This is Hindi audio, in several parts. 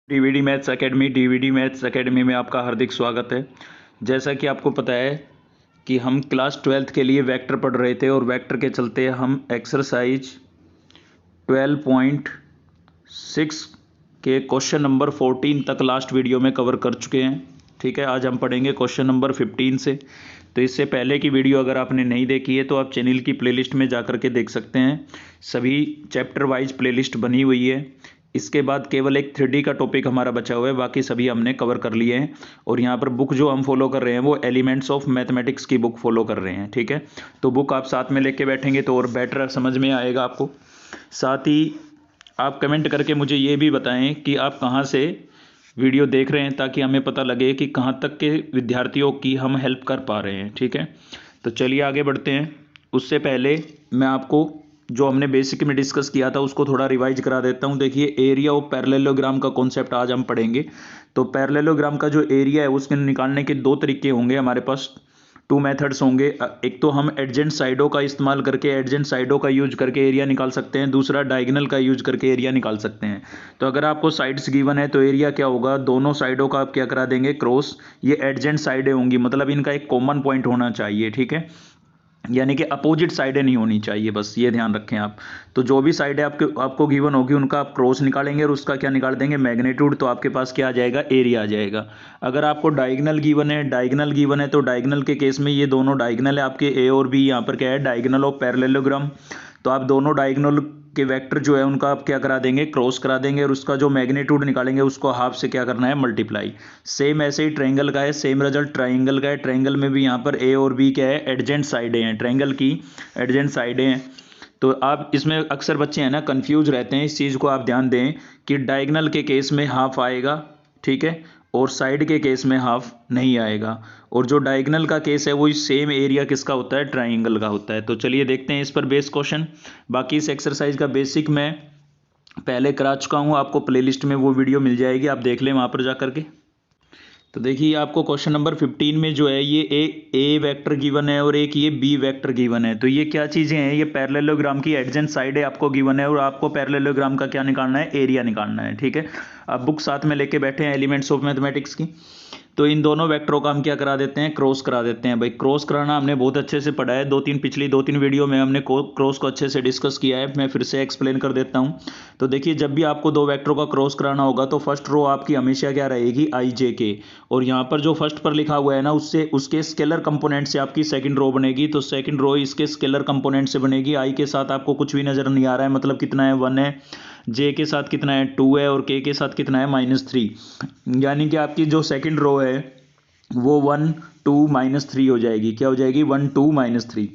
डीवीडी मैथ्स एकेडमी में आपका हार्दिक स्वागत है। जैसा कि आपको पता है कि हम क्लास 12th के लिए वेक्टर पढ़ रहे थे और वेक्टर के चलते हम एक्सरसाइज 12.6 के क्वेश्चन नंबर 14 तक लास्ट वीडियो में कवर कर चुके हैं। ठीक है, आज हम पढ़ेंगे क्वेश्चन नंबर 15 से। तो इससे पहले की वीडियो अगर आपने नहीं देखी है तो आप चैनल की प्लेलिस्ट में जाकर के देख सकते हैं। सभी चैप्टर वाइज प्लेलिस्ट बनी हुई है। इसके बाद केवल एक 3D का टॉपिक हमारा बचा हुआ है, बाकी सभी हमने कवर कर लिए हैं। और यहाँ पर बुक जो हम फॉलो कर रहे हैं वो एलिमेंट्स ऑफ मैथमेटिक्स की बुक फॉलो कर रहे हैं। ठीक है, तो बुक आप साथ में लेके बैठेंगे तो और बेटर समझ में आएगा आपको। साथ ही आप कमेंट करके मुझे ये भी बताएं कि आप कहाँ से वीडियो देख रहे हैं, ताकि हमें पता लगे कि कहाँ तक के विद्यार्थियों की हम हेल्प कर पा रहे हैं। ठीक है, तो चलिए आगे बढ़ते हैं। उससे पहले मैं आपको जो हमने बेसिक में डिस्कस किया था उसको थोड़ा रिवाइज करा देता हूं। देखिए, एरिया ऑफ पैरेललोग्राम का कॉन्सेप्ट आज हम पढ़ेंगे। तो पैरेललोग्राम का जो एरिया है उसके निकालने के दो तरीके होंगे हमारे पास, टू मेथड्स होंगे। एक तो हम एडजेंट साइडों का इस्तेमाल करके, एडजेंट साइडों का यूज करके एरिया निकाल सकते हैं, दूसरा डायगोनल का यूज करके एरिया निकाल सकते हैं। तो अगर आपको साइड्स गिवन है तो एरिया क्या होगा, दोनों साइडों का आप क्या करा देंगे, क्रॉस। ये एडजेंट साइडें होंगी, मतलब इनका एक कॉमन पॉइंट होना चाहिए। ठीक है, यानी कि अपोजिट साइडें नहीं होनी चाहिए, बस ये ध्यान रखें आप। तो जो भी साइड है आपको गिवन होगी उनका आप क्रॉस निकालेंगे और उसका क्या निकाल देंगे, मैग्नीट्यूड। तो आपके पास क्या आ जाएगा, एरिया आ जाएगा। अगर आपको डायगोनल गिवन है तो डायगोनल के केस में ये दोनों डायगोनल है आपके ए और बी। यहाँ पर क्या है, डायगोनल ऑफ पैरेललोग्राम। तो आप दोनों डायगोनल के वेक्टर जो है उनका आप क्या करा देंगे, क्रॉस करा देंगे और उसका जो मैग्नीट्यूड निकालेंगे उसको हाफ से क्या करना है, मल्टीप्लाई। सेम ऐसे ही ट्रायंगल का है, सेम रिजल्ट ट्रायंगल का है। ट्रायंगल में भी यहाँ पर ए और बी क्या है, एडजेंट साइडें हैं, ट्रायंगल की एडजेंट साइडें हैं। तो आप इसमें अक्सर बच्चे हैं ना कंफ्यूज रहते हैं, इस चीज़ को आप ध्यान दें कि डायगोनल के केस में हाफ आएगा, ठीक है, और साइड के केस में हाफ नहीं आएगा। और जो डायगोनल का केस है वो सेम एरिया किसका होता है, ट्रायंगल का होता है। तो चलिए देखते हैं इस पर बेस क्वेश्चन। बाकी इस एक्सरसाइज का बेसिक मैं पहले करा चुका हूँ, आपको प्लेलिस्ट में वो वीडियो मिल जाएगी, आप देख लें वहाँ पर जा करके। तो देखिए, आपको क्वेश्चन नंबर 15 में जो है ये ए वेक्टर गिवन है और एक ये बी वेक्टर गिवन है। तो ये क्या चीज़ें हैं, ये पैरेललोग्राम की एडजेंट साइड है आपको गिवन है और आपको पैरेललोग्राम का क्या निकालना है, एरिया निकालना है। ठीक है, आप बुक साथ में लेके बैठे हैं एलिमेंट्स ऑफ मैथमेटिक्स की। तो इन दोनों वेक्टरों का हम क्या करा देते हैं, क्रॉस करा देते हैं। भाई क्रॉस कराना हमने बहुत अच्छे से पढ़ा है, पिछली दो तीन वीडियो में हमने क्रॉस को अच्छे से डिस्कस किया है। मैं फिर से एक्सप्लेन कर देता हूं। तो देखिए, जब भी आपको दो वेक्टरों का क्रॉस कराना होगा तो फर्स्ट रो आपकी हमेशा क्या रहेगी, आई जे के। और यहाँ पर जो फर्स्ट पर लिखा हुआ है ना, उससे उसके स्केलर कंपोनेंट से आपकी सेकंड रो बनेगी। तो सेकंड रो इसके स्केलर कंपोनेंट से बनेगी। आई के साथ आपको कुछ भी नजर नहीं आ रहा है, मतलब कितना है, 1 है। जे के साथ कितना है, 2 है। और के साथ कितना है, -3। यानी कि आपकी जो सेकंड रो है वो 1 2 -3 हो जाएगी। क्या हो जाएगी, 1 2 -3।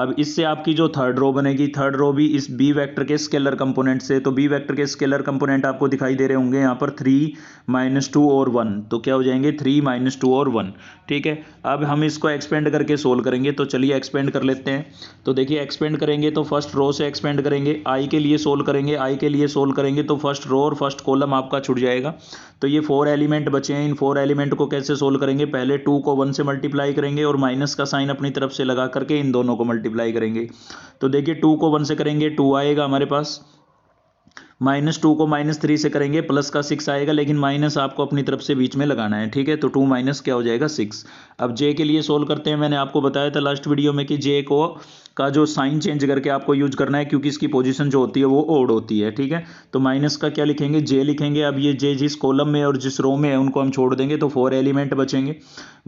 अब इससे आपकी जो थर्ड रो बनेगी, थर्ड रो भी इस बी वेक्टर के स्केलर कंपोनेंट से। तो बी वेक्टर के स्केलर कंपोनेंट आपको दिखाई दे रहे होंगे यहाँ पर, 3 -2 और 1। तो क्या हो जाएंगे, 3 -2 और 1। ठीक है, अब हम इसको एक्सपेंड करके सोल्व करेंगे। तो चलिए एक्सपेंड कर लेते हैं। तो देखिए, एक्सपेंड करेंगे तो फर्स्ट रो से एक्सपेंड करेंगे, आई के लिए सोल्व करेंगे। तो फर्स्ट रो और फर्स्ट कॉलम आपका छूट जाएगा। तो ये 4 एलिमेंट बचे हैं, इन 4 एलिमेंट को कैसे सोल्व करेंगे, पहले 2 को 1 से मल्टीप्लाई करेंगे और माइनस का साइन अपनी तरफ से लगा करके इन दोनों को मल्टीप्लाई करेंगे। तो देखिए, 2 को 1 से करेंगे 2 आएगा हमारे पास, -2 को -3 से करेंगे प्लस का 6 आएगा, लेकिन माइनस आपको अपनी तरफ से बीच में लगाना है। ठीक है, तो 2 माइनस क्या हो जाएगा, 6। अब जे के लिए सोल्व करते हैं। मैंने आपको बताया था लास्ट वीडियो में कि जे को का जो साइन चेंज करके आपको यूज करना है, क्योंकि इसकी पोजीशन जो होती है वो ओड होती है। ठीक है, तो माइनस का क्या लिखेंगे, जे लिखेंगे। अब ये जे जिस कॉलम में और जिस रो में है उनको हम छोड़ देंगे, तो 4 एलिमेंट बचेंगे।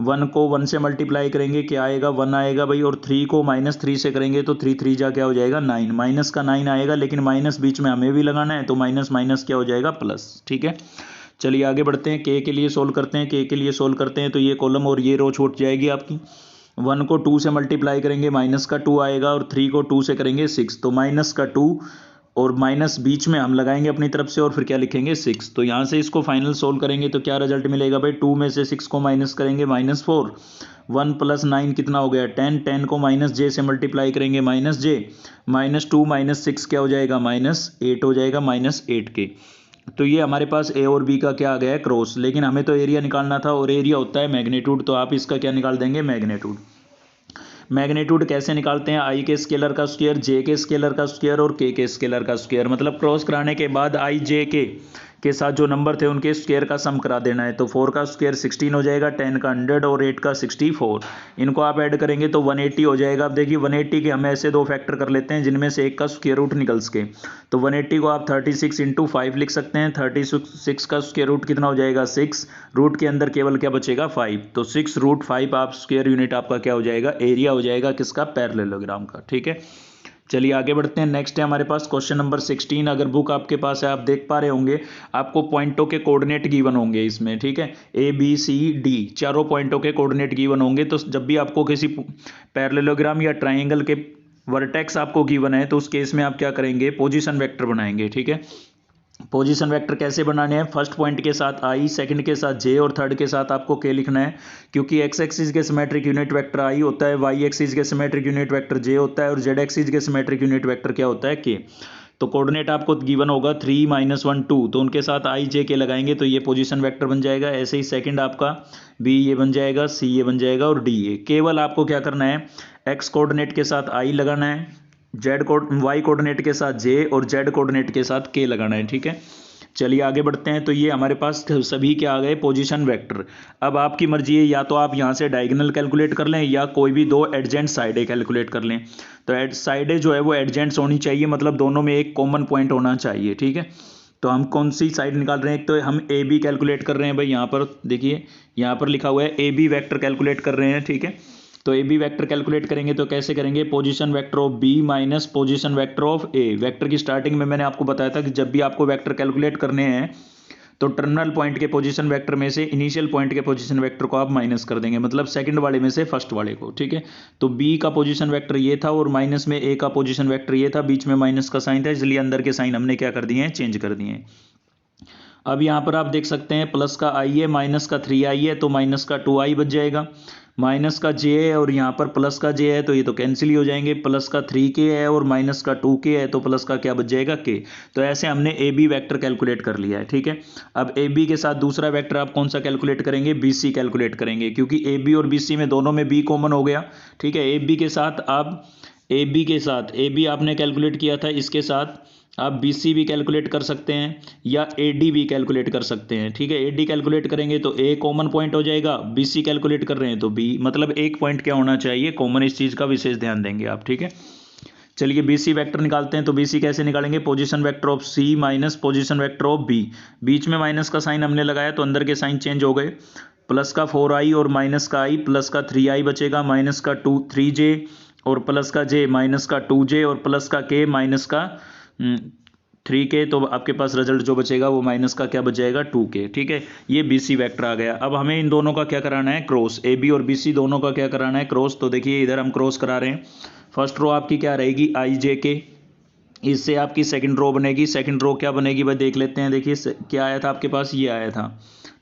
1 को 1 से मल्टीप्लाई करेंगे, क्या आएगा, 1 आएगा भाई। और 3 को -3 से करेंगे तो 3 3 जा क्या हो जाएगा, 9। माइनस का 9 आएगा, लेकिन माइनस बीच में हमें भी लगाना है, तो माइनस माइनस क्या हो जाएगा, प्लस। ठीक है, चलिए आगे बढ़ते हैं। के लिए सोल्व करते हैं। तो ये कॉलम और ये रो छूट जाएगी आपकी। 1 को 2 से मल्टीप्लाई करेंगे, माइनस का 2 आएगा। और 3 को 2 से करेंगे 6, तो माइनस का 2 और माइनस बीच में हम लगाएंगे अपनी तरफ से और फिर क्या लिखेंगे, 6। तो यहाँ से इसको फाइनल सोल्व करेंगे तो क्या रिजल्ट मिलेगा भाई, 2 में से 6 को माइनस करेंगे, -4। 1 + 9 कितना हो गया, 10। 10 को -j से मल्टीप्लाई करेंगे, -j। -2 -6 क्या हो जाएगा, -8 हो जाएगा, -8 के। तो ये हमारे पास ए और बी का क्या आ गया है, क्रॉस। लेकिन हमें तो एरिया निकालना था और एरिया होता है मैग्नीट्यूड। तो आप इसका क्या निकाल देंगे, मैग्नीट्यूड कैसे निकालते हैं, आई के स्केलर का स्क्वायर, जे के स्केलर का स्क्वायर और के स्केलर का स्क्वायर। मतलब क्रॉस कराने के बाद आई जे के के साथ जो नंबर थे उनके स्क्वायर का सम करा देना है। तो 4 का स्क्वायर 16 हो जाएगा, 10 का 100 और 8 का 64। इनको आप ऐड करेंगे तो 180 हो जाएगा। अब देखिए 180 के हम ऐसे दो फैक्टर कर लेते हैं जिनमें से एक का स्क्वायर रूट निकल सके। तो 180 को आप 36 इंटू 5 लिख सकते हैं। 36 का स्क्वायर रूट कितना हो जाएगा 6, रूट के अंदर केवल क्या बचेगा 5, तो 6√5 आप स्क्वायर यूनिट आपका क्या हो जाएगा, एरिया हो जाएगा किसका, पैरेललोग्राम का। ठीक है, चलिए आगे बढ़ते हैं। नेक्स्ट है हमारे पास क्वेश्चन नंबर 16। अगर बुक आपके पास है आप देख पा रहे होंगे, आपको पॉइंटों के कोऑर्डिनेट गिवन होंगे इसमें। ठीक है, ए बी सी डी चारों पॉइंटों के कोऑर्डिनेट गिवन होंगे। तो जब भी आपको किसी पैरेललोग्राम या ट्राइंगल के वर्टेक्स आपको गिवन है तो उस केस में आप क्या करेंगे, पोजीशन वेक्टर बनाएंगे। ठीक है, पोजीशन वेक्टर कैसे बनाने हैं, फर्स्ट पॉइंट के साथ आई, सेकंड के साथ जे और थर्ड के साथ आपको के लिखना है। क्योंकि एक्स एक्सिस के सिमेट्रिक यूनिट वेक्टर आई होता है, वाई एक्सिस के सिमेट्रिक यूनिट वेक्टर जे होता है और जेड एक्सिस के सिमेट्रिक यूनिट वेक्टर क्या होता है, के। तो कोऑर्डिनेट आपको गिवन होगा 3 - 1 2, तो उनके साथ आई जे के लगाएंगे तो ये पोजीशन वेक्टर बन जाएगा। ऐसे ही सेकंड आपका बी ये बन जाएगा, सी ये बन जाएगा और डी ये। केवल आपको क्या करना है, एक्स कोऑर्डिनेट के साथ आई लगाना है, वाई कोऑर्डिनेट के साथ जे और जेड कोऑर्डिनेट के साथ के लगाना है। ठीक है, चलिए आगे बढ़ते हैं। तो ये हमारे पास सभी क्या आ गए, पोजीशन वेक्टर। अब आपकी मर्जी है, या तो आप यहाँ से डायगोनल कैलकुलेट कर लें या कोई भी दो एडजेंट साइडें कैलकुलेट कर लें। तो साइडें जो है वो एडजेंट्स होनी चाहिए, मतलब दोनों में एक कॉमन पॉइंट होना चाहिए। ठीक है, तो हम कौन सी साइड निकाल रहे हैं, तो हम ए बी कैलकुलेट कर रहे हैं भाई। यहाँ पर देखिए, यहाँ पर लिखा हुआ है ए बी वैक्टर कैलकुलेट कर रहे हैं। ठीक है, तो ए बी वैक्टर कैलकुलेट करेंगे तो कैसे करेंगे, position vector of B minus position vector of A. Vector की स्टार्टिंग में मैंने आपको बताया था कि जब भी आपको वेक्टर कैलकुलेट करने हैं तो टर्मिनल पॉइंट के पोजीशन वेक्टर में से इनिशियल पॉइंट के पोजीशन वेक्टर को आप माइनस कर देंगे, मतलब सेकंड वाले में से फर्स्ट वाले को। ठीक है, तो बी का पोजीशन वेक्टर ये था और माइनस में ए का पोजीशन वेक्टर ये था, बीच में माइनस का साइन था, इसलिए अंदर के साइन हमने क्या कर दिए हैं, चेंज कर दिए हैं। अब यहाँ पर आप देख सकते हैं प्लस का आई है, माइनस का 3i है, तो माइनस का 2i बच जाएगा। माइनस का j है और यहाँ पर प्लस का j है, तो ये तो कैंसिल ही हो जाएंगे। प्लस का 3k है और माइनस का 2k है, तो प्लस का क्या बच जाएगा, k। तो ऐसे हमने ए बी वैक्टर कैलकुलेट कर लिया है। ठीक है, अब ए बी के साथ दूसरा वैक्टर आप कौन सा कैलकुलेट करेंगे, बी सी कैलकुलेट करेंगे, क्योंकि ए बी और बी सी में दोनों में b कॉमन हो गया। ठीक है, ए बी आपने कैलकुलेट किया था, इसके साथ आप बी सी भी कैलकुलेट कर सकते हैं या ए डी भी कैलकुलेट कर सकते हैं। ठीक है, ए डी कैलकुलेट करेंगे तो ए कॉमन पॉइंट हो जाएगा, बी सी कैलकुलेट कर रहे हैं तो बी, मतलब एक पॉइंट क्या होना चाहिए, कॉमन। इस चीज़ का विशेष ध्यान देंगे आप। ठीक है, चलिए बी सी वैक्टर निकालते हैं। तो बी सी कैसे निकालेंगे, position vector of C minus position vector of B. बीच में माइनस का साइन हमने लगाया तो अंदर के साइन चेंज हो गए। प्लस का 4i और माइनस का i, प्लस का 3i बचेगा, माइनस का 3j और प्लस का j, माइनस का 2j और प्लस का k, माइनस का 3k। तो आपके पास रिजल्ट जो बचेगा वो माइनस का क्या बच जाएगा, 2k। ठीक है, ये बी सी वैक्टर आ गया। अब हमें इन दोनों का क्या कराना है, क्रॉस। ए बी और बी सी दोनों का क्या कराना है, क्रॉस। तो देखिए इधर हम क्रॉस करा रहे हैं। फर्स्ट रो आपकी क्या रहेगी, आई जे के, इससे आपकी सेकंड रो बनेगी। सेकंड रो क्या बनेगी भाई, देख लेते हैं। देखिए क्या आया था आपके पास, ये आया था।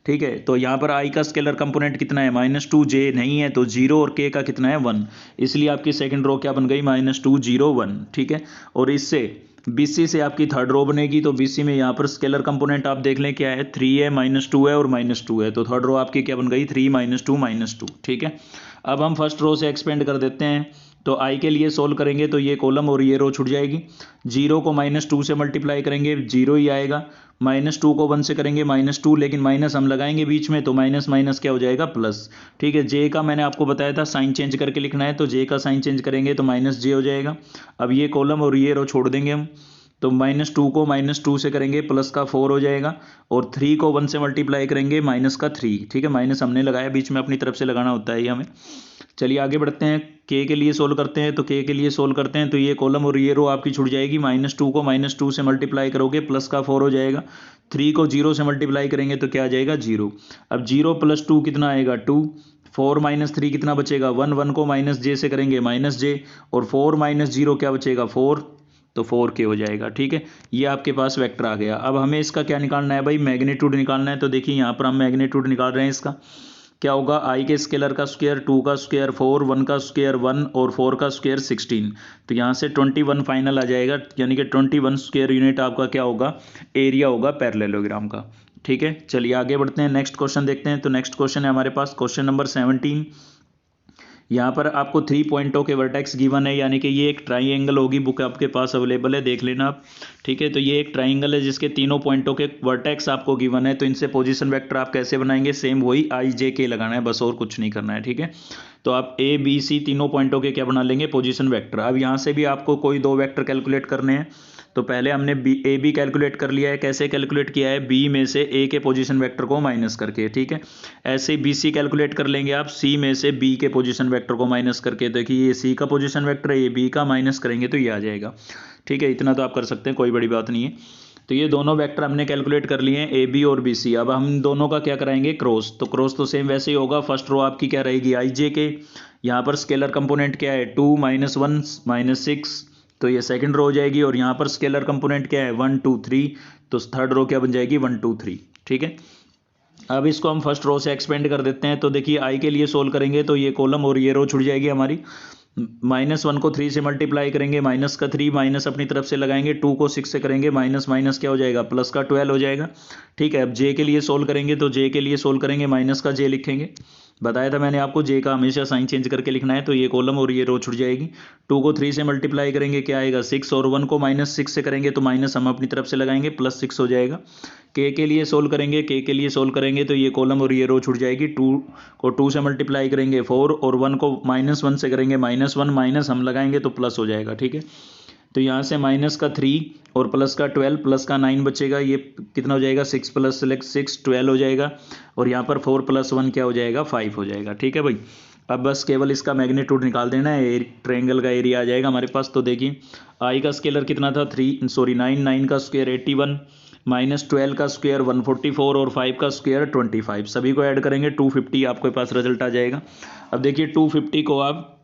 ठीक है, तो यहाँ पर आई का स्केलर कंपोनेंट कितना है, -2j नहीं है तो 0 और k का कितना है 1, इसलिए आपकी सेकंड रो क्या बन गई, -2 0 1। ठीक है, और इससे BC से आपकी थर्ड रो बनेगी। तो BC में यहाँ पर स्केलर कंपोनेंट आप देख लें क्या है, 3 है, -2 है और -2 है, तो थर्ड रो आपकी क्या बन गई, 3 -2 -2। ठीक है, अब हम फर्स्ट रो से एक्सपेंड कर देते हैं। तो i के लिए सोल्व करेंगे तो ये कॉलम और ये रो छूट जाएगी। 0 को -2 से मल्टीप्लाई करेंगे 0 ही आएगा, -2 को 1 से करेंगे -2, लेकिन माइनस हम लगाएंगे बीच में तो माइनस माइनस क्या हो जाएगा, प्लस। ठीक है, j का मैंने आपको बताया था साइन चेंज करके लिखना है, तो j का साइन चेंज करेंगे तो -j हो जाएगा। अब ये कॉलम और ये रो छोड़ देंगे हम, तो -2 को -2 से करेंगे प्लस का 4 हो जाएगा, और 3 को 1 से मल्टीप्लाई करेंगे माइनस का 3। ठीक है, माइनस हमने लगाया, बीच में अपनी तरफ से लगाना होता है ये हमें। चलिए आगे बढ़ते हैं, k के लिए सोल्व करते हैं। तो k के लिए सोल्व करते हैं तो ये कॉलम और ये रो आपकी छूट जाएगी। -2 को -2 से मल्टीप्लाई करोगे प्लस का 4 हो जाएगा। 3 को 0 से मल्टीप्लाई करेंगे तो क्या आ जाएगा, 0। अब 0 + 2 कितना आएगा, 2। 4 - 3 कितना बचेगा, 1। 1 को -j से करेंगे -j, और 4 - 0 क्या बचेगा, 4, तो 4k हो जाएगा। ठीक है, ये आपके पास वेक्टर आ गया। अब हमें इसका क्या निकालना है भाई, मैग्नीट्यूड निकालना है। तो देखिए यहाँ पर हम मैग्नीट्यूड निकाल रहे हैं। इसका क्या होगा, i के स्केलर का स्क्वायर, 2 का स्क्वायर 4, 1 का स्क्वायर 1 और 4 का स्क्वायर 16। तो यहाँ से 21 फाइनल आ जाएगा, यानी कि 21 स्क्वायर यूनिट आपका क्या होगा, एरिया होगा पैरेललोग्राम का। ठीक है, चलिए आगे बढ़ते हैं, नेक्स्ट क्वेश्चन देखते हैं। तो नेक्स्ट क्वेश्चन है हमारे पास क्वेश्चन नंबर 17। यहाँ पर आपको 3 पॉइंटों के वर्टेक्स गिवन है, यानी कि ये एक ट्राइंगल होगी, बुक आपके पास अवेलेबल है, देख लेना आप। ठीक है, तो ये एक ट्राइंगल है जिसके तीनों पॉइंटों के वर्टेक्स आपको गिवन है। तो इनसे पोजीशन वेक्टर आप कैसे बनाएंगे, सेम वही आई जे के लगाना है, बस और कुछ नहीं करना है। ठीक है, तो आप ए बी सी तीनों पॉइंटों के क्या बना लेंगे, पोजीशन वेक्टर। अब यहाँ से भी आपको कोई दो वेक्टर कैलकुलेट करने हैं। तो पहले हमने ए बी कैलकुलेट कर लिया है। कैसे कैलकुलेट किया है, बी में से ए के पोजीशन वेक्टर को माइनस करके। ठीक है, ऐसे बी सी कैलकुलेट कर लेंगे आप, सी में से बी के पोजीशन वेक्टर को माइनस करके। देखिए ये सी का पोजीशन वेक्टर है, ये बी का, माइनस करेंगे तो ये आ जाएगा। ठीक है, इतना तो आप कर सकते हैं, कोई बड़ी बात नहीं है। तो ये दोनों वेक्टर हमने कैलकुलेट कर लिए हैं, ए बी और बी सी। अब हम दोनों का क्या कराएंगे, क्रॉस। तो क्रॉस तो सेम वैसे ही होगा। फर्स्ट रो आपकी क्या रहेगी, आई जे के। यहाँ पर स्केलर कंपोनेंट क्या है, 2 -1 -6, तो ये सेकंड रो हो जाएगी। और यहाँ पर स्केलर कंपोनेंट क्या है, 1 2 3, तो थर्ड रो क्या बन जाएगी, 1 2 3। ठीक है, अब इसको हम फर्स्ट रो से एक्सपेंड कर देते हैं। तो देखिए आई के लिए सोल्व करेंगे तो ये कॉलम और ये रो छुट जाएगी हमारी। -1 को 3 से मल्टीप्लाई करेंगे, माइनस का 3, माइनस अपनी तरफ से लगाएंगे, 2 को 6 से करेंगे, माइनस माइनस क्या हो जाएगा, प्लस का 12 हो जाएगा। ठीक है, अब जे के लिए सोल्व करेंगे, तो जे के लिए सोल्व करेंगे, माइनस का जे लिखेंगे। बताया था मैंने आपको, जे का हमेशा साइन चेंज करके लिखना है। तो ये कॉलम और ये रो छुट जाएगी। 2 को 3 से मल्टीप्लाई करेंगे, क्या आएगा 6, और 1 को -6 से करेंगे तो माइनस हम अपनी तरफ से लगाएंगे, +6 हो जाएगा। के लिए सोल्व करेंगे, के लिए सोल्व करेंगे तो ये कॉलम और ये रो छुट जाएगी। 2 को 2 से मल्टीप्लाई करेंगे 4, और 1 को -1 से करेंगे -1, माइनस हम लगाएंगे तो प्लस हो जाएगा। ठीक है, तो यहाँ से माइनस का 3 और प्लस का 12, प्लस का 9 बचेगा। ये कितना हो जाएगा, 6 + 6 12 हो जाएगा। और यहाँ पर 4 + 1 क्या हो जाएगा, 5 हो जाएगा। ठीक है भाई, अब बस केवल इसका मैग्नीट्यूड निकाल देना है, ट्रायंगल का एरिया आ जाएगा हमारे पास। तो देखिए आई का स्केलर कितना था, 9 का स्क्वायर 81, -12 का स्क्वायर 144, और 5 का स्क्वायर 25। सभी को ऐड करेंगे 250, आपके पास रिजल्ट आ जाएगा। अब देखिए 250 को आप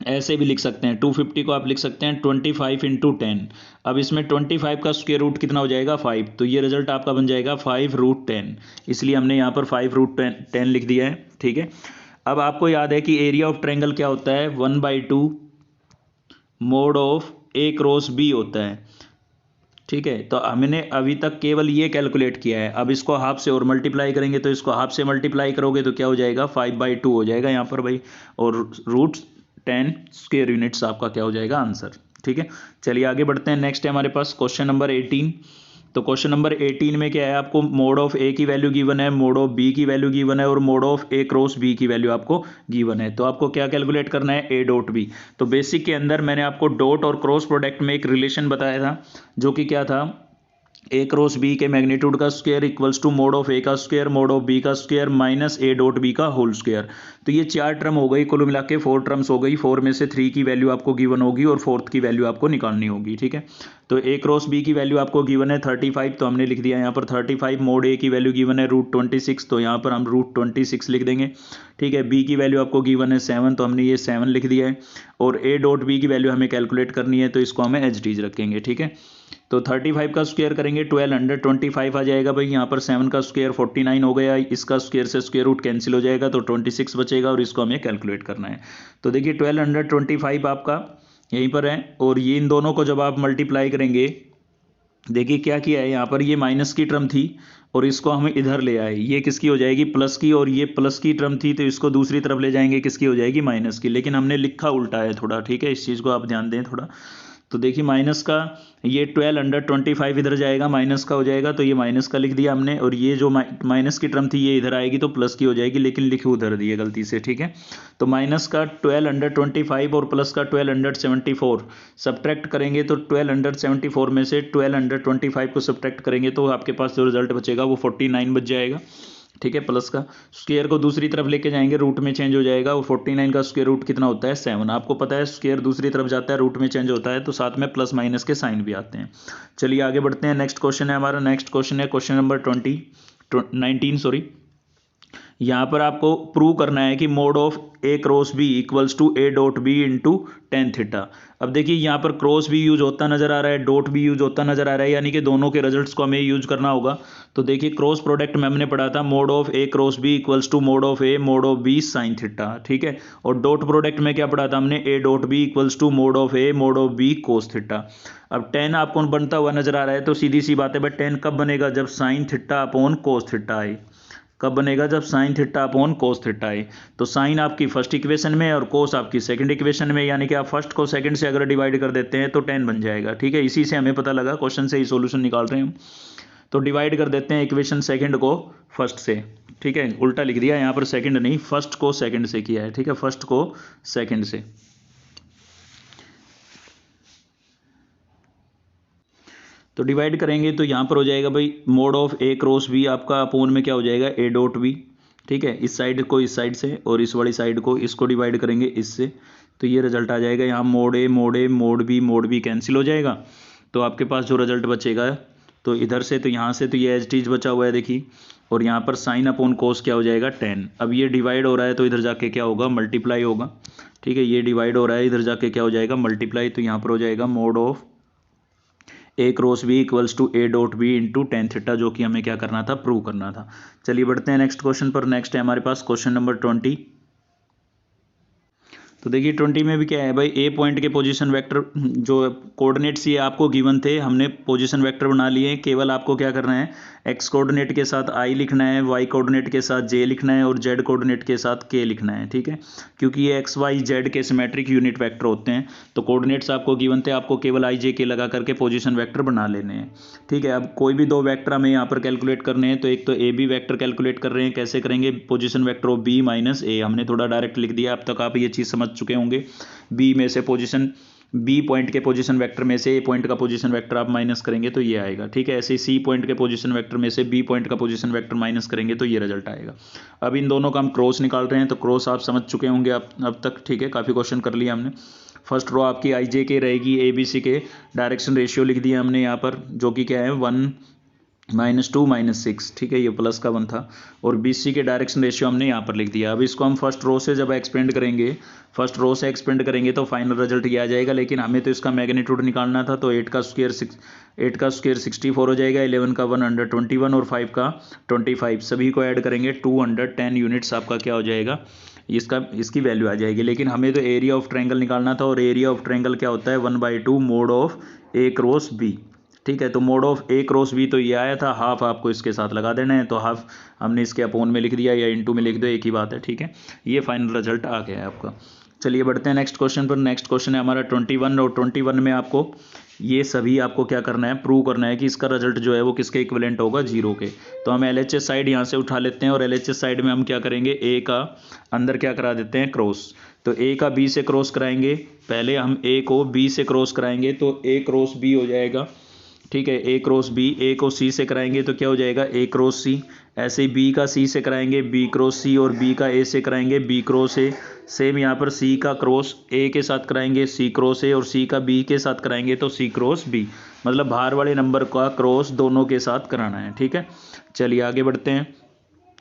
ऐसे भी लिख सकते हैं, 250 को आप लिख सकते हैं 25 × 10। अब इसमें 25 का स्क्वायर रूट कितना हो जाएगा, 5। तो ये रिजल्ट आपका बन जाएगा 5√10, इसलिए हमने यहाँ पर 5√10 लिख दिया है। ठीक है, अब आपको याद है कि एरिया ऑफ ट्रायंगल क्या होता है, 1/2 mod of A cross B होता है। ठीक है, तो हमने अभी तक केवल ये कैलकुलेट किया है। अब इसको हाफ से और मल्टीप्लाई करेंगे, तो इसको हाफ से मल्टीप्लाई करोगे तो क्या हो जाएगा, 5/2 हो जाएगा यहाँ पर भाई, और √10 स्क्वायर यूनिट्स आपका क्या हो जाएगा, आंसर। ठीक है, चलिए आगे बढ़ते हैं। नेक्स्ट है हमारे पास क्वेश्चन नंबर 18। तो क्वेश्चन नंबर 18 में क्या है, आपको मोड ऑफ ए की वैल्यू गिवन है, मोड ऑफ बी की वैल्यू गिवन है, और mod of A cross B की वैल्यू आपको गिवन है। तो आपको क्या कैलकुलेट करना है, ए डॉट बी। तो बेसिक के अंदर मैंने आपको डॉट और क्रॉस प्रोडक्ट में एक रिलेशन बताया था, जो कि क्या था, ए क्रॉस बी के मैग्नीट्यूड का square equals to mod of A का स्क्वायर मोड ऑफ बी का square minus A dot B का होल स्क्वायर। तो ये 4 टर्म हो गई, कुल मिला के 4 टर्म्स हो गई। 4 में से 3 की वैल्यू आपको गिवन होगी और 4th की वैल्यू आपको निकालनी होगी। ठीक है, तो ए क्रॉस बी की वैल्यू आपको गिवन है 35, तो हमने लिख दिया यहाँ पर 35। मोड ए की वैल्यू गिवन है √26, तो यहाँ पर हम √26 लिख देंगे। ठीक है, बी की वैल्यू आपको गिवन है 7, तो हमने ये 7 लिख दिया है। और ए डॉट बी की वैल्यू हमें कैलकुलेट करनी है, तो इसको हमें एज टीज रखेंगे। ठीक है, तो 35 का स्क्वायर करेंगे 1225 आ जाएगा भाई। यहाँ पर 7 का स्क्वायर 49 हो गया, इसका स्क्वायर से स्क्वायर रूट कैंसिल हो जाएगा, तो 26 बचेगा, और इसको हमें कैलकुलेट करना है। तो देखिए 1225 आपका यहीं पर है, और ये इन दोनों को जब आप मल्टीप्लाई करेंगे, देखिए क्या किया है, यहाँ पर ये माइनस की टर्म थी और इसको हम इधर ले आए, ये किसकी हो जाएगी, प्लस की, और ये प्लस की टर्म थी तो इसको दूसरी तरफ ले जाएंगे, किसकी हो जाएगी, माइनस की। लेकिन हमने लिखा उल्टा है थोड़ा। ठीक है, इस चीज़ को आप ध्यान दें थोड़ा। तो देखिए माइनस का ये 1225 इधर जाएगा, माइनस का हो जाएगा, तो ये माइनस का लिख दिया हमने, और ये जो माइनस की टर्म थी ये इधर आएगी तो प्लस की हो जाएगी, लेकिन लिखे उधर दिए गलती से। ठीक है, तो माइनस का 1225 और प्लस का 1274 सब्ट्रैक्ट करेंगे, तो 1274 में से 1225 को सब्ट्रैक्ट करेंगे तो आपके पास जो रिजल्ट बचेगा वो 49 बच जाएगा। ठीक है, प्लस का स्क्वायर को दूसरी तरफ लेके जाएंगे, रूट में चेंज हो जाएगा। वो 49 का स्क्वायर रूट कितना होता है, 7। आपको पता है स्क्वायर दूसरी तरफ जाता है, रूट में चेंज होता है, तो साथ में प्लस माइनस के साइन भी आते हैं। चलिए आगे बढ़ते हैं। नेक्स्ट क्वेश्चन है हमारा, नेक्स्ट क्वेश्चन है क्वेश्चन नंबर 19 यहाँ पर आपको प्रूव करना है कि mod of A cross B equals to A dot B into tan theta. अब देखिए यहाँ पर क्रॉस भी यूज होता नजर आ रहा है, डॉट भी यूज होता नजर आ रहा है, यानी कि दोनों के रिजल्ट्स को हमें यूज करना होगा। तो देखिए क्रॉस प्रोडक्ट में हमने पढ़ा था mod of A cross B equals to mod of A mod of B sine theta. ठीक है, और डॉट प्रोडक्ट में क्या पढ़ा था हमने, A dot B equals to mod of A mod of B cos theta. अब tan आपको बनता हुआ नजर आ रहा है, तो सीधी सी बात है भाई tan कब बनेगा, जब sine theta upon cos theta आए। कब बनेगा? जब sine theta upon cos theta आए। तो साइन आपकी फर्स्ट इक्वेशन में और कोस आपकी सेकंड इक्वेशन में, यानी कि आप फर्स्ट को सेकंड से अगर डिवाइड कर देते हैं तो 10 बन जाएगा। ठीक है, इसी से हमें पता लगा, क्वेश्चन से ही सॉल्यूशन निकाल रहे हैं हम। तो डिवाइड कर देते हैं इक्वेशन सेकंड को फर्स्ट से। ठीक है, उल्टा लिख दिया यहाँ पर, सेकंड नहीं, फर्स्ट को सेकंड से किया है। ठीक है, फर्स्ट को सेकंड से। तो डिवाइड करेंगे तो यहाँ पर हो जाएगा भाई mod of A cross B आपका अपोन में क्या हो जाएगा? A dot B. ठीक है, इस साइड को इस साइड से और इस वाली साइड को इसको डिवाइड करेंगे इससे, तो ये रिजल्ट आ जाएगा। यहाँ मोड ए मोड बी कैंसिल हो जाएगा। तो आपके पास जो रिजल्ट बचेगा, तो इधर से तो यहाँ से तो ये एज टीज बचा हुआ है देखिए, और यहाँ पर साइन अपॉन कोस क्या हो जाएगा? 10। अब ये डिवाइड हो रहा है तो इधर जाके क्या होगा? मल्टीप्लाई होगा। ठीक है, ये डिवाइड हो रहा है, इधर जाके क्या हो जाएगा? मल्टीप्लाई। तो यहाँ पर हो जाएगा mod of A cross B equals to A dot B into tan theta, जो कि हमें क्या करना था? प्रूव करना था। चलिए बढ़ते हैं नेक्स्ट क्वेश्चन पर। नेक्स्ट है हमारे पास क्वेश्चन नंबर 20। तो देखिए 20 में भी क्या है भाई, ए पॉइंट के पोजीशन वेक्टर जो कोऑर्डिनेट्स ये आपको गिवन थे, हमने पोजीशन वेक्टर बना लिए। केवल आपको क्या करना है? एक्स कोऑर्डिनेट के साथ आई लिखना है, वाई कोऑर्डिनेट के साथ जे लिखना है और जेड कोऑर्डिनेट के साथ के लिखना है। ठीक है, क्योंकि ये एक्स वाई जेड के सिमेट्रिक यूनिट वेक्टर होते हैं। तो कोऑर्डिनेट्स आपको गिवन थे, आपको केवल आई जे के लगा करके पोजीशन वेक्टर बना लेने हैं। ठीक है, अब कोई भी दो वेक्टर हमें यहाँ पर कैलकुलेट करने हैं। तो एक तो ए बी वैक्टर कैलकुलेट कर रहे हैं, कैसे करेंगे? Position vector of B minus A, हमने थोड़ा डायरेक्ट लिख दिया। अब तक आप ये चीज़ समझ चुके होंगे। बी में से पोजीशन, बी पॉइंट के पोजीशन वेक्टर में से ए पॉइंट का पोजीशन वेक्टर आप माइनस करेंगे तो ये आएगा। ठीक है, ऐसे सी पॉइंट के पोजीशन वेक्टर में से बी पॉइंट का पोजीशन वेक्टर माइनस करेंगे तो ये रिजल्ट आएगा। अब इन दोनों का हम क्रॉस निकाल रहे हैं, तो क्रॉस आप समझ चुके होंगे अब तक। ठीक है, काफ़ी क्वेश्चन कर लिया हमने। फर्स्ट रो आपकी आई जे के रहेगी, ए बी सी के डायरेक्शन रेशियो लिख दिया हमने यहाँ पर, जो कि क्या है 1 -2 -6। ठीक है, ये प्लस का 1 था, और बी सी के डायरेक्शन रेशियो हमने यहाँ पर लिख दिया। अब इसको हम फर्स्ट रो से जब एक्सपेंड करेंगे, फर्स्ट रो से एक्सपेंड करेंगे तो फाइनल रिजल्ट ये आ जाएगा। लेकिन हमें तो इसका मैग्नीट्यूड निकालना था, तो 8 का स्क्वायर 64 हो जाएगा, 11 का 121 और 5 का 25, सभी को ऐड करेंगे 210 यूनिट्स आपका क्या हो जाएगा? इसकी वैल्यू आ जाएगी। लेकिन हमें तो एरिया ऑफ ट्रायंगल निकालना था, और एरिया ऑफ ट्रायंगल क्या होता है? 1/2 mod of A cross B. ठीक है, तो mod of A cross B तो ये आया था, हाफ आपको इसके साथ लगा देना है। तो हाफ हमने इसके अपोन में लिख दिया या इनटू में लिख दो, एक ही बात है। ठीक है, ये फाइनल रिजल्ट आ गया है आपका। चलिए बढ़ते हैं नेक्स्ट क्वेश्चन पर। नेक्स्ट क्वेश्चन है हमारा 21, और 21 में आपको ये सभी आपको क्या करना है? प्रूव करना है कि इसका रिजल्ट जो है वो किसके इक्विवेलेंट होगा? 0 के। तो हम LHS साइड यहाँ से उठा लेते हैं, और LHS साइड में हम क्या करेंगे? ए का अंदर क्या करा देते हैं? क्रॉस। तो ए का बी से क्रॉस कराएंगे, पहले हम ए को बी से क्रॉस कराएंगे, तो ए क्रॉस बी हो जाएगा। ठीक है, ए क्रॉस बी, ए को सी से कराएंगे तो क्या हो जाएगा? ए क्रॉस सी। ऐसे ही बी का सी से कराएंगे, बी क्रॉस सी, और बी का ए से कराएंगे, बी क्रॉस ए। सेम यहाँ पर सी का क्रॉस ए के साथ कराएंगे, सी क्रॉस ए, और सी का बी के साथ कराएंगे तो सी क्रॉस बी। मतलब बाहर वाले नंबर का क्रॉस दोनों के साथ कराना है। ठीक है, चलिए आगे बढ़ते हैं।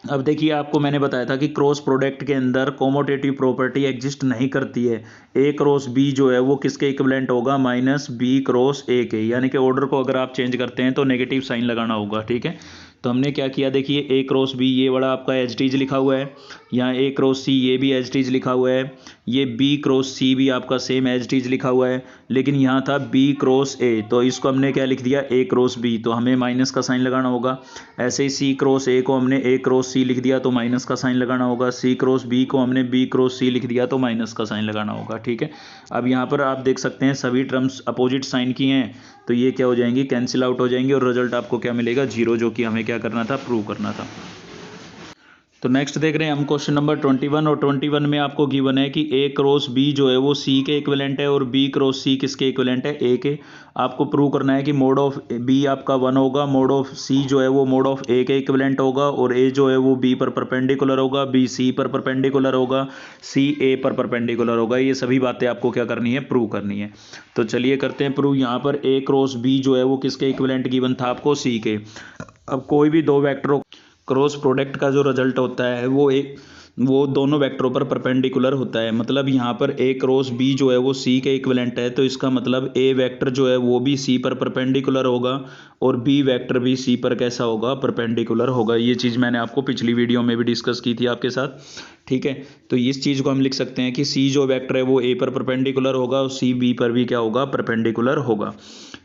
अब देखिए, आपको मैंने बताया था कि क्रॉस प्रोडक्ट के अंदर कोमोटेटिव प्रॉपर्टी एग्जिस्ट नहीं करती है। ए क्रॉस बी जो है वो किसके इक्विवेलेंट होगा? माइनस बी क्रॉस ए के, यानी कि ऑर्डर को अगर आप चेंज करते हैं तो नेगेटिव साइन लगाना होगा। ठीक है, तो हमने क्या किया? देखिए, ए क्रॉस बी ये वाला आपका एज टीज लिखा हुआ है, यहाँ ए क्रॉस सी ये भी एज टीज लिखा हुआ है, ये बी क्रॉस सी भी आपका सेम एज टीज लिखा हुआ है। लेकिन यहाँ था बी क्रॉस ए, तो इसको हमने क्या लिख दिया? ए क्रॉस बी, तो हमें माइनस का साइन लगाना होगा। ऐसे ही सी क्रॉस ए को हमने ए क्रॉस सी लिख दिया तो माइनस का साइन लगाना होगा। सी क्रॉस बी को हमने बी क्रॉस सी लिख दिया तो माइनस का साइन लगाना होगा। ठीक है, अब यहाँ पर आप देख सकते हैं सभी टर्म्स अपोजिट साइन की हैं, तो ये क्या हो जाएंगी? कैंसिल आउट हो जाएंगी, और रिजल्ट आपको क्या मिलेगा? 0, जो कि हमें क्या करना था? प्रूव करना था। तो नेक्स्ट देख रहे हैं हम क्वेश्चन नंबर 21, और 21 में आपको गिवन है कि ए क्रॉस बी जो है वो सी के इक्विवेलेंट है, और बी क्रॉस सी किसके इक्विवेलेंट है? ए के। आपको प्रूव करना है कि मोड ऑफ बी आपका 1 होगा, मोड ऑफ सी जो है वो मोड ऑफ ए के इक्विवेलेंट होगा, और ए जो है वो बी पर परपेंडिकुलर होगा, बी सी पर परपेंडिकुलर होगा, सी ए पर परपेंडिकुलर होगा। ये सभी बातें आपको क्या करनी है? प्रूव करनी है। तो चलिए करते हैं प्रूव। यहाँ पर ए क्रॉस बी जो है वो किसके इक्विवेलेंट गिवन था आपको? सी के। अब कोई भी दो वेक्टरों क्रॉस प्रोडक्ट का जो रिजल्ट होता है वो दोनों वेक्टरों पर परपेंडिकुलर होता है। मतलब यहाँ पर ए क्रॉस बी जो है वो सी के इक्विवेलेंट है, तो इसका मतलब ए वेक्टर जो है वो भी सी पर परपेंडिकुलर होगा, और बी वेक्टर भी सी पर कैसा होगा? परपेंडिकुलर होगा। ये चीज़ मैंने आपको पिछली वीडियो में भी डिस्कस की थी आपके साथ। ठीक है। तो इस चीज़ को हम लिख सकते हैं कि सी जो वेक्टर है वो ए पर परपेंडिकुलर होगा और सी बी पर भी क्या होगा, परपेंडिकुलर होगा।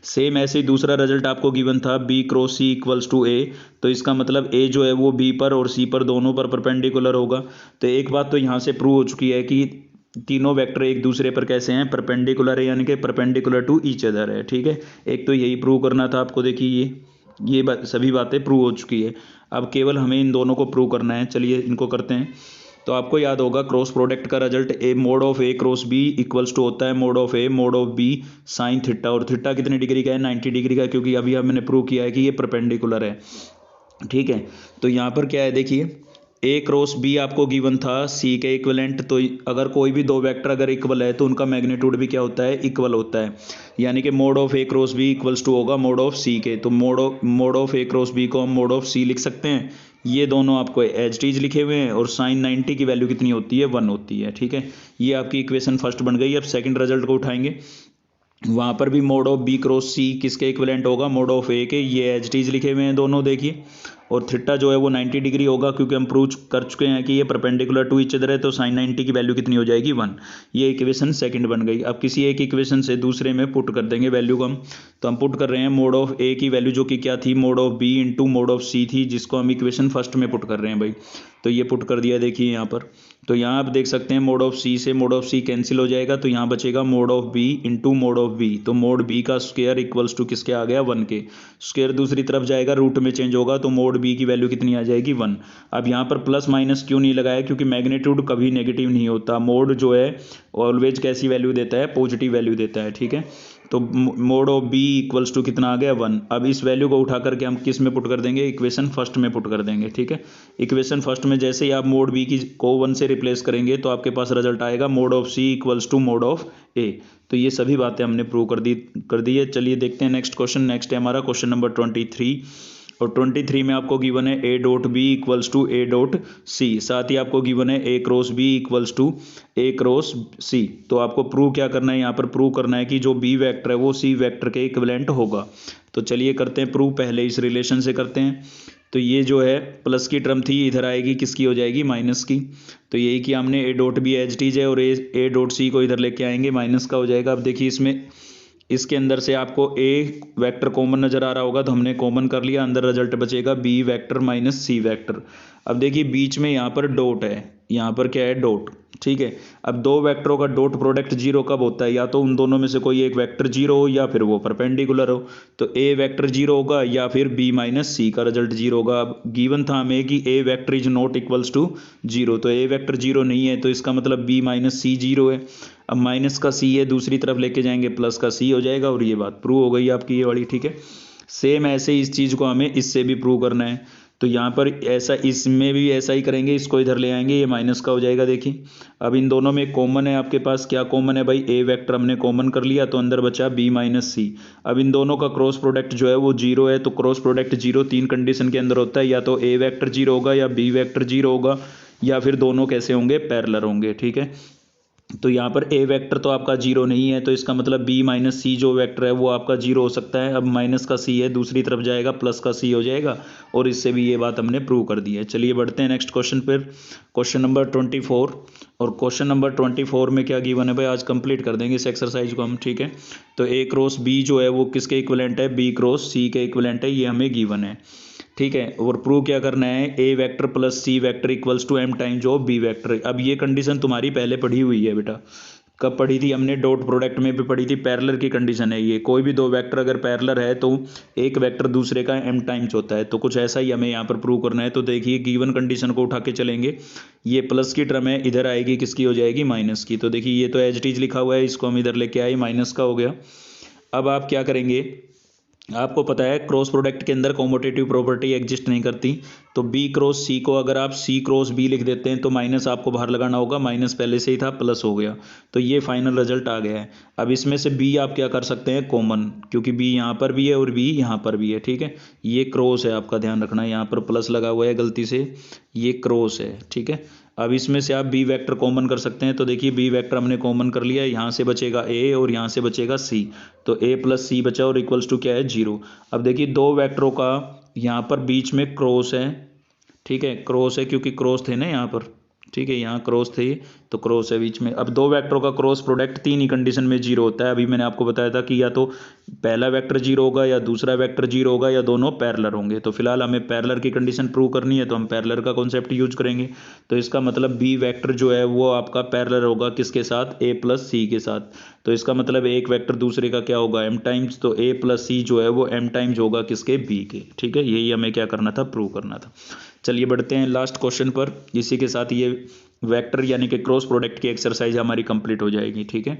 सेम ऐसे ही दूसरा रिजल्ट आपको गिवन था B cross C equals to A, तो इसका मतलब ए जो है वो बी पर और सी पर दोनों पर परपेंडिकुलर होगा। तो एक बात तो यहाँ से प्रूव हो चुकी है कि तीनों वेक्टर एक दूसरे पर कैसे हैं, परपेंडिकुलर है, यानी कि परपेंडिकुलर टू ईच अदर है। ठीक है, एक तो यही प्रूव करना था आपको। देखिए ये सभी बातें प्रूव हो चुकी है, अब केवल हमें इन दोनों को प्रूव करना है। चलिए इनको करते हैं। तो आपको याद होगा क्रॉस प्रोडक्ट का result A mod of A cross B equals to होता है mod of A mod of B sine theta, और थीटा कितने डिग्री का है, 90 डिग्री का, क्योंकि अभी हमने प्रूव किया है कि ये परपेंडिकुलर है। ठीक है, तो यहाँ पर क्या है, देखिए ए क्रॉस बी आपको गिवन था सी के इक्वलेंट। तो अगर कोई भी दो वेक्टर अगर इक्वल है तो उनका मैग्नीट्यूड भी क्या होता है, इक्वल होता है। यानी कि mod of A cross B equals to होगा मोड ऑफ सी के। तो mod of A cross B को हम मोड ऑफ सी लिख सकते हैं। ये दोनों आपको एज टीज लिखे हुए हैं और साइन 90 की वैल्यू कितनी होती है, 1 होती है। ठीक है, ये आपकी इक्वेशन फर्स्ट बन गई। अब सेकंड रिजल्ट को उठाएंगे, वहाँ पर भी मोड ऑफ बी क्रॉस सी किसके इक्विवेलेंट होगा, मोड ऑफ ए के। ये एज टीज लिखे हुए हैं दोनों, देखिए। और थीटा जो है वो 90 डिग्री होगा, क्योंकि हम प्रूव कर चुके हैं कि ये परपेंडिकुलर टू ईच अदर है, तो साइन 90 की वैल्यू कितनी हो जाएगी, 1। ये इक्वेशन सेकंड बन गई। अब किसी एक इक्वेशन से दूसरे में पुट कर देंगे वैल्यू को हम। तो हम पुट कर रहे हैं मोड ऑफ ए की वैल्यू जो कि क्या थी, mod of B into mod of C थी, जिसको हम इक्वेशन फर्स्ट में पुट कर रहे हैं भाई। तो ये पुट कर दिया, देखिए यहाँ पर। तो यहाँ आप देख सकते हैं मोड ऑफ सी से मोड ऑफ सी कैंसिल हो जाएगा, तो यहाँ बचेगा mod of B into mod of B. तो मोड बी का स्क्वायर इक्वल्स टू किसके आ गया, 1 के। स्क्वायर दूसरी तरफ जाएगा, रूट में चेंज होगा, तो मोड बी की वैल्यू कितनी आ जाएगी, 1। अब यहाँ पर प्लस माइनस क्यों नहीं लगाया, क्योंकि मैग्नीट्यूड कभी नेगेटिव नहीं होता। मोड जो है ऑलवेज कैसी वैल्यू देता है, पॉजिटिव वैल्यू देता है। ठीक है, तो mod of B equals to कितना आ गया, 1। अब इस वैल्यू को उठा करके हम किस में पुट कर देंगे, इक्वेशन फर्स्ट में पुट कर देंगे। ठीक है, इक्वेशन फर्स्ट में जैसे ही आप मोड बी की को 1 से रिप्लेस करेंगे तो आपके पास रिजल्ट आएगा mod of C equals to mod of A. तो ये सभी बातें हमने प्रूव कर दी है। चलिए देखते हैं नेक्स्ट क्वेश्चन। नेक्स्ट है हमारा क्वेश्चन नंबर 23, और 23 में आपको गिवन है A dot B equals to A dot C. साथ ही आपको गिवन है A cross B equals to A cross C. तो आपको प्रूव क्या करना है, यहाँ पर प्रूव करना है कि जो बी वेक्टर है वो सी वेक्टर के इक्विवेलेंट होगा। तो चलिए करते हैं प्रूव, पहले इस रिलेशन से करते हैं। तो ये जो है प्लस की टर्म थी, इधर आएगी किसकी हो जाएगी, माइनस की। तो यही कि हमने ए डॉट बी एच टीज है और ए डॉट सी को इधर लेके आएंगे, माइनस का हो जाएगा। अब देखिए इसमें इसके अंदर से आपको ए वेक्टर कॉमन नजर आ रहा होगा, तो हमने कॉमन कर लिया, अंदर रिजल्ट बचेगा B vector minus C vector. अब देखिए बीच में यहाँ पर डॉट है, यहाँ पर क्या है, डॉट। ठीक है, अब दो वेक्टरों का डॉट प्रोडक्ट जीरो कब होता है, या तो उन दोनों में से कोई एक वेक्टर जीरो हो या फिर वो परपेंडिकुलर हो। तो ए वेक्टर जीरो होगा या फिर बी माइनस सी का रिजल्ट जीरो होगा। अब गिवन था हमें कि A vector is not equals to zero, तो ए वेक्टर जीरो नहीं है, तो इसका मतलब बी माइनस सी जीरो है। अब माइनस का सी है, दूसरी तरफ लेके जाएंगे प्लस का सी हो जाएगा, और ये बात प्रूव हो गई आपकी ये वाली। ठीक है, सेम ऐसे इस चीज़ को हमें इससे भी प्रूव करना है। तो यहाँ पर ऐसा, इसमें भी ऐसा ही करेंगे, इसको इधर ले आएंगे, ये माइनस का हो जाएगा। देखिए अब इन दोनों में कॉमन है, आपके पास क्या कॉमन है भाई, ए वेक्टर हमने कॉमन कर लिया, तो अंदर बचा बी माइनस सी। अब इन दोनों का क्रॉस प्रोडक्ट जो है वो जीरो है, तो क्रॉस प्रोडक्ट जीरो 3 कंडीशन के अंदर होता है, या तो ए वेक्टर जीरो होगा या बी वेक्टर जीरो होगा, या फिर दोनों कैसे होंगे, पैरेलल होंगे। ठीक है, तो यहाँ पर ए वेक्टर तो आपका जीरो नहीं है, तो इसका मतलब बी माइनस सी जो वेक्टर है वो आपका जीरो हो सकता है। अब माइनस का सी है, दूसरी तरफ जाएगा प्लस का सी हो जाएगा, और इससे भी ये बात हमने प्रूव कर दी है। चलिए बढ़ते हैं नेक्स्ट क्वेश्चन पर, क्वेश्चन नंबर 24। और क्वेश्चन नंबर 24 में क्या गिवन है भाई, आज कंप्लीट कर देंगे इस एक्सरसाइज को हम। ठीक है, तो ए क्रॉस बी जो है वो किसके इक्विवेलेंट है, बी क्रॉस सी के इक्विवेलेंट है, ये हमें गिवन है। ठीक है, और प्रूव क्या करना है, A vector plus C vector equals to M time जो बी वेक्टर। अब ये कंडीशन तुम्हारी पहले पढ़ी हुई है बेटा, कब पढ़ी थी हमने, डॉट प्रोडक्ट में भी पढ़ी थी, पैरेलल की कंडीशन है ये। कोई भी दो वेक्टर अगर पैरेलल है तो एक वेक्टर दूसरे का एम टाइम्स होता है, तो कुछ ऐसा ही हमें यहाँ पर प्रूव करना है। तो देखिए गिवन कंडीशन को उठा के चलेंगे, ये प्लस की टर्म है, इधर आएगी किसकी हो जाएगी, माइनस की। तो देखिए ये तो एज इट इज लिखा हुआ है, इसको हम इधर लेके आए, माइनस का हो गया। अब आप क्या करेंगे, आपको पता है क्रॉस प्रोडक्ट के अंदर कॉम्यूटेटिव प्रॉपर्टी एग्जिस्ट नहीं करती, तो बी क्रॉस सी को अगर आप सी क्रॉस बी लिख देते हैं तो माइनस आपको बाहर लगाना होगा, माइनस पहले से ही था, प्लस हो गया, तो ये फाइनल रिजल्ट आ गया है। अब इसमें से बी आप क्या कर सकते हैं, कॉमन, क्योंकि बी यहाँ पर भी है और बी यहाँ पर भी है। ठीक है, ये क्रॉस है, आपका ध्यान रखना है, यहाँ पर प्लस लगा हुआ है गलती से, ये क्रॉस है। ठीक है, अब इसमें से आप बी वेक्टर कॉमन कर सकते हैं, तो देखिए बी वेक्टर हमने कॉमन कर लिया, यहाँ से बचेगा ए और यहाँ से बचेगा सी, तो ए प्लस सी बचा और इक्वल्स टू क्या है, जीरो। अब देखिए दो वेक्टरों का यहाँ पर बीच में क्रॉस है, ठीक है, क्रॉस है क्योंकि क्रॉस थे ना यहाँ पर, ठीक है, यहाँ क्रॉस थे तो क्रॉस है बीच में। अब दो वेक्टरों का क्रॉस प्रोडक्ट तीन ही कंडीशन में जीरो होता है। अभी मैंने आपको बताया था कि या तो पहला वेक्टर जीरो होगा या दूसरा वेक्टर जीरो होगा या दोनों पैरेलल होंगे। तो फिलहाल हमें पैरेलल की कंडीशन प्रूव करनी है तो हम पैरेलल का कॉन्सेप्ट यूज करेंगे। तो इसका मतलब बी वेक्टर जो है वो आपका पैरेलल होगा किसके साथ, ए प्लस सी के साथ। तो इसका मतलब एक वेक्टर दूसरे का क्या होगा, एम टाइम्स। तो ए प्लस सी जो है वो एम टाइम्स होगा किसके, बी के। ठीक है, यही हमें क्या करना था, प्रूव करना था। चलिए बढ़ते हैं लास्ट क्वेश्चन पर। इसी के साथ ये वेक्टर यानी कि क्रॉस प्रोडक्ट की एक्सरसाइज हमारी कंप्लीट हो जाएगी। ठीक है,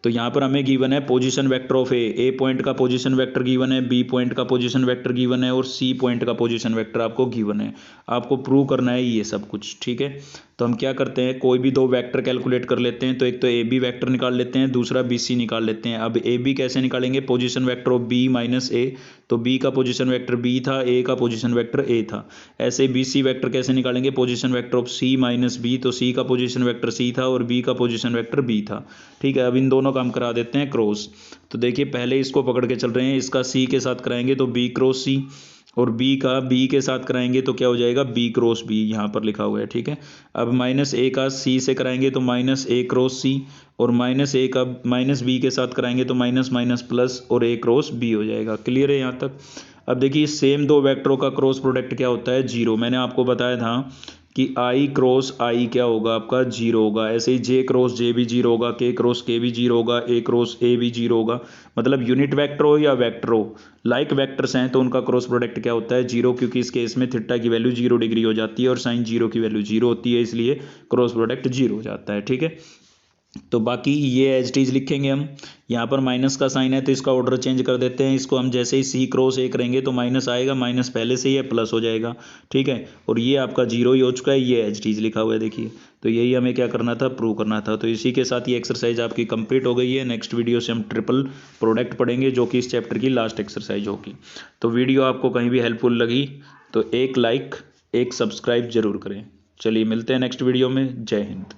तो यहाँ पर हमें गिवन है position vector of A point का पोजीशन वेक्टर गिवन है, बी पॉइंट का पोजीशन वेक्टर गिवन है और सी पॉइंट का पोजीशन वेक्टर आपको गिवन है। आपको प्रूव करना है ये सब कुछ। ठीक है, तो हम क्या करते हैं, कोई भी दो वेक्टर कैलकुलेट कर लेते हैं। तो एक तो ए बी वैक्टर निकाल लेते हैं, दूसरा बी सी निकाल लेते हैं। अब ए बी कैसे निकालेंगे, position vector of B minus A. तो बी का पोजीशन वेक्टर बी था, ए का पोजीशन वेक्टर ए था। ऐसे बी सी वैक्टर कैसे निकालेंगे, position vector of C minus B. तो सी का पोजीशन वेक्टर सी था और बी का पोजीशन वेक्टर बी था। ठीक है, अब इन दोनों का हम करा देते हैं क्रॉस। तो देखिए पहले इसको पकड़ के चल रहे हैं, इसका सी के साथ कराएंगे तो बी क्रॉस सी, और बी का बी के साथ कराएंगे तो क्या हो जाएगा, बी क्रॉस बी, यहाँ पर लिखा हुआ है। ठीक है, अब माइनस ए का सी से कराएंगे तो माइनस ए क्रॉस सी, और माइनस ए का माइनस बी के साथ कराएंगे तो माइनस माइनस प्लस और ए क्रॉस बी हो जाएगा। क्लियर है यहाँ तक। अब देखिए सेम दो वेक्टरों का क्रॉस प्रोडक्ट क्या होता है, जीरो। मैंने आपको बताया था कि आई क्रॉस आई क्या होगा, आपका जीरो होगा। ऐसे ही जे क्रॉस जे भी जीरो होगा, के क्रॉस के भी जीरो होगा, ए क्रॉस ए भी जीरो होगा। मतलब यूनिट वेक्टर हो या वेक्टर हो, लाइक वेक्टर्स हैं तो उनका क्रॉस प्रोडक्ट क्या होता है, जीरो। क्योंकि इस केस में थीटा की वैल्यू 0 डिग्री हो जाती है और साइन जीरो की वैल्यू जीरो होती है, इसलिए क्रॉस प्रोडक्ट जीरो हो जाता है। ठीक है, तो बाकी ये एज टीज लिखेंगे हम। यहाँ पर माइनस का साइन है तो इसका ऑर्डर चेंज कर देते हैं। इसको हम जैसे ही सी क्रॉस ए करेंगे तो माइनस आएगा, माइनस पहले से ही है, प्लस हो जाएगा। ठीक है, और ये आपका जीरो ही हो चुका है, ये एज टीज लिखा हुआ है देखिए। तो यही हमें क्या करना था, प्रूव करना था। तो इसी के साथ ये एक्सरसाइज आपकी कंप्लीट हो गई है। नेक्स्ट वीडियो से हम ट्रिपल प्रोडक्ट पढ़ेंगे जो कि इस चैप्टर की लास्ट एक्सरसाइज होगी। तो वीडियो आपको कहीं भी हेल्पफुल लगी तो एक लाइक एक सब्सक्राइब जरूर करें। चलिए मिलते हैं नेक्स्ट वीडियो में। जय हिंद।